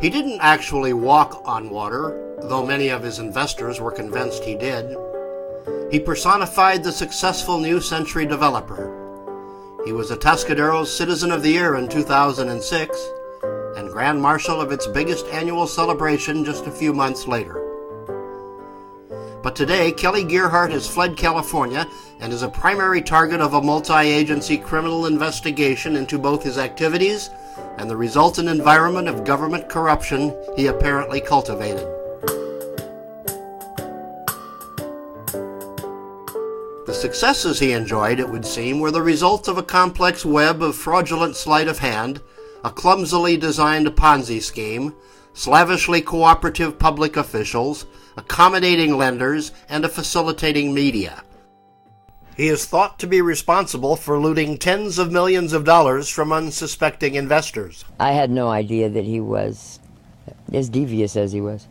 He didn't actually walk on water, though many of his investors were convinced he did. He personified the successful New Century developer. He was Atascadero's Citizen of the Year in 2006 and Grand Marshal of its biggest annual celebration just a few months later. But today, Kelly Gearhart has fled California and is a primary target of a multi-agency criminal investigation into both his activities and the resultant environment of government corruption he apparently cultivated. The successes he enjoyed, it would seem, were the result of a complex web of fraudulent sleight of hand, a clumsily designed Ponzi scheme, slavishly cooperative public officials, accommodating lenders, and a facilitating media. He is thought to be responsible for looting tens of millions of dollars from unsuspecting investors. I had no idea that he was as devious as he was.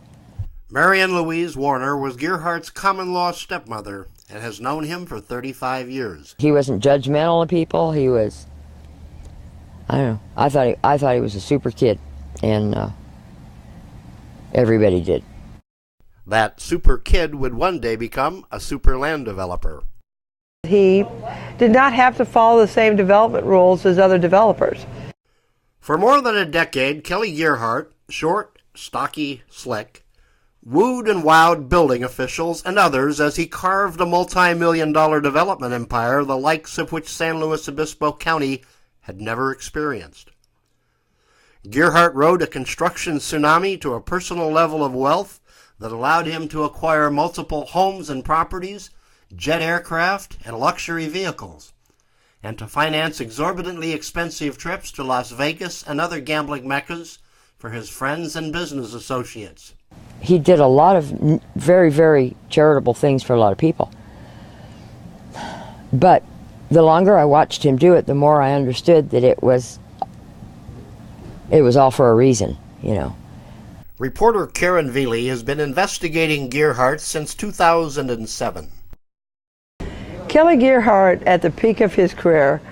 Marion Louise Warner was Gearhart's common-law stepmother and has known him for 35 years. He wasn't judgmental of people. He was, I don't know, I thought he was a super kid, and everybody did. That super kid would one day become a super land developer. He did not have to follow the same development rules as other developers. For more than a decade, Kelly Gearhart, short, stocky, slick, wooed and wowed building officials and others as he carved a multi-million-dollar development empire the likes of which San Luis Obispo County had never experienced. Gearhart rode a construction tsunami to a personal level of wealth that allowed him to acquire multiple homes and properties, jet aircraft, and luxury vehicles, and to finance exorbitantly expensive trips to Las Vegas and other gambling meccas for his friends and business associates. He did a lot of very, very charitable things for a lot of people. But the longer I watched him do it, the more I understood that it was all for a reason, you know. Reporter Karen Veely has been investigating Gearhart since 2007. Kelly Gearhart, at the peak of his career,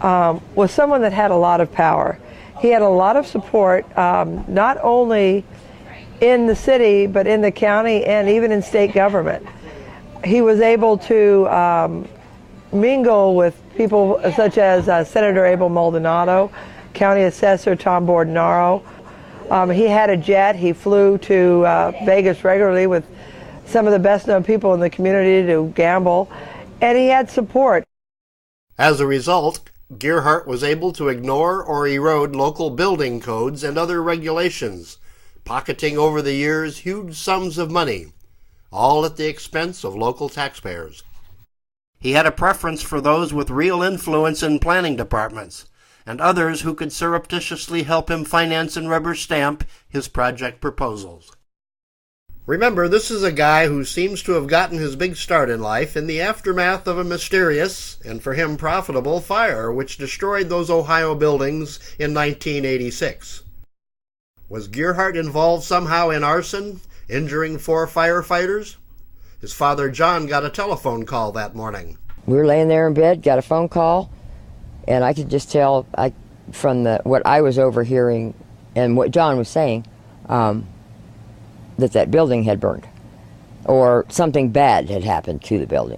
was someone that had a lot of power. He had a lot of support, not only in the city, but in the county and even in state government. He was able to mingle with people such as Senator Abel Maldonado, County Assessor Tom Bordenaro. He had a jet. He flew to Vegas regularly with some of the best known people in the community to gamble, and he had support. As a result, Gearhart was able to ignore or erode local building codes and other regulations, pocketing over the years huge sums of money, all at the expense of local taxpayers. He had a preference for those with real influence in planning departments, and others who could surreptitiously help him finance and rubber stamp his project proposals. Remember, this is a guy who seems to have gotten his big start in life in the aftermath of a mysterious, and for him profitable, fire which destroyed those Ohio buildings in 1986. Was Gearhart involved somehow in arson, injuring 4 firefighters? His father John got a telephone call that morning. We were laying there in bed, got a phone call, and I could just tell from what I was overhearing and what John was saying, that building had burned, or something bad had happened to the building.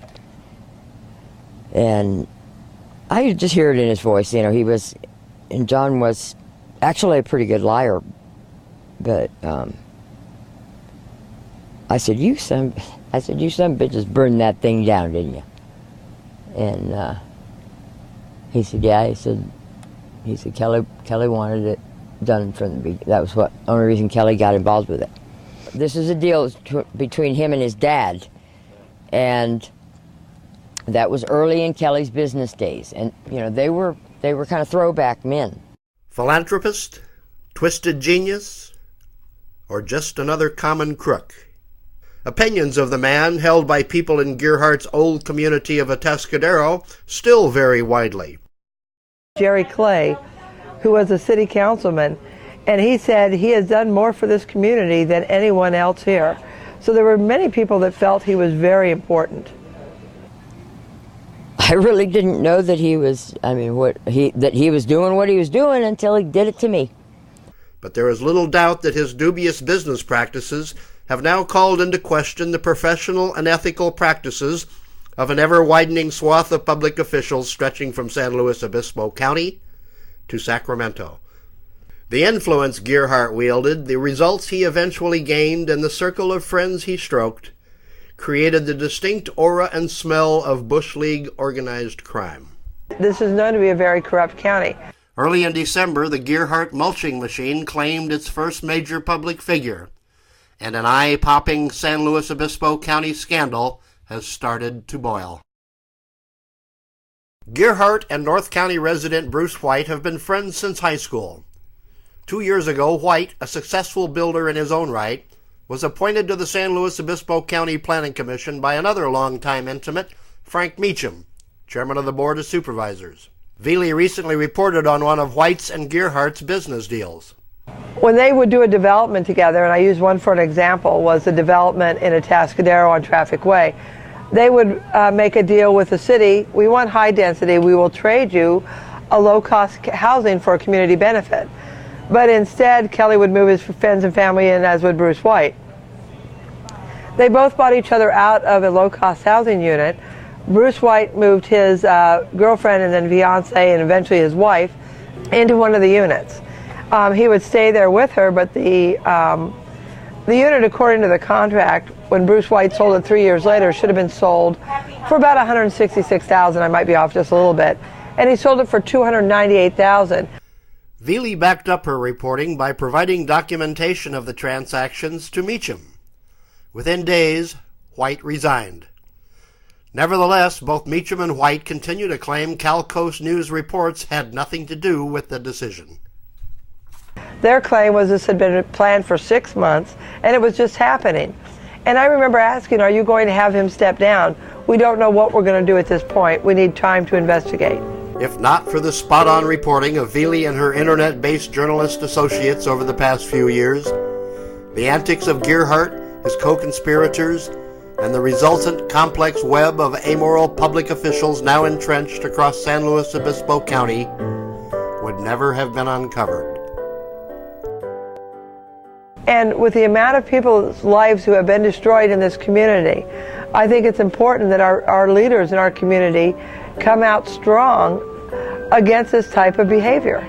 And I could just hear it in his voice. You know, and John was actually a pretty good liar. But I said, you son of bitches burned that thing down, didn't you? And he said, yeah. He said Kelly wanted it done from the beginning. That was the only reason Kelly got involved with it. This is a deal between him and his dad, and that was early in Kelly's business days. And you know, they were kind of throwback men. Philanthropist, twisted genius, or just another common crook? Opinions of the man, held by people in Gearhart's old community of Atascadero, still vary widely. Jerry Clay, who was a city councilman, and he said he has done more for this community than anyone else here. So there were many people that felt he was very important. I really didn't know that he was, that he was doing what he was doing until he did it to me. but there is little doubt that his dubious business practices have now called into question the professional and ethical practices of an ever-widening swath of public officials stretching from San Luis Obispo County to Sacramento. The influence Gearhart wielded, the results he eventually gained, and the circle of friends he stroked created the distinct aura and smell of Bush League organized crime. This is known to be a very corrupt county. Early in December, the Gearhart mulching machine claimed its first major public figure, and an eye-popping San Luis Obispo County scandal has started to boil. Gearhart and North County resident Bruce White have been friends since high school. 2 years ago, White, a successful builder in his own right, was appointed to the San Luis Obispo County Planning Commission by another longtime intimate, Frank Meacham, chairman of the Board of Supervisors. Veely recently reported on one of White's and Gearhart's business deals. When they would do a development together, and I use one for an example, was the development in Atascadero on Traffic Way. They would make a deal with the city. We want high density. We will trade you a low-cost housing for a community benefit. But instead, Kelly would move his friends and family in, as would Bruce White. They both bought each other out of a low-cost housing unit. Bruce White moved his girlfriend and then fiance and eventually his wife into one of the units. He would stay there with her, but the unit, according to the contract, when Bruce White sold it 3 years later, should have been sold for about $166,000. I might be off just a little bit, and he sold it for $298,000. Veely backed up her reporting by providing documentation of the transactions to Meacham. Within days, White resigned. Nevertheless, both Meacham and White continue to claim Cal Coast News reports had nothing to do with the decision. Their claim was this had been planned for 6 months, and it was just happening. And I remember asking, are you going to have him step down? We don't know what we're going to do at this point. We need time to investigate. If not for the spot-on reporting of Veely and her internet-based journalist associates over the past few years, the antics of Gearhart, his co-conspirators, and the resultant complex web of amoral public officials now entrenched across San Luis Obispo County would never have been uncovered. And with the amount of people's lives who have been destroyed in this community, I think it's important that our leaders in our community come out strong against this type of behavior.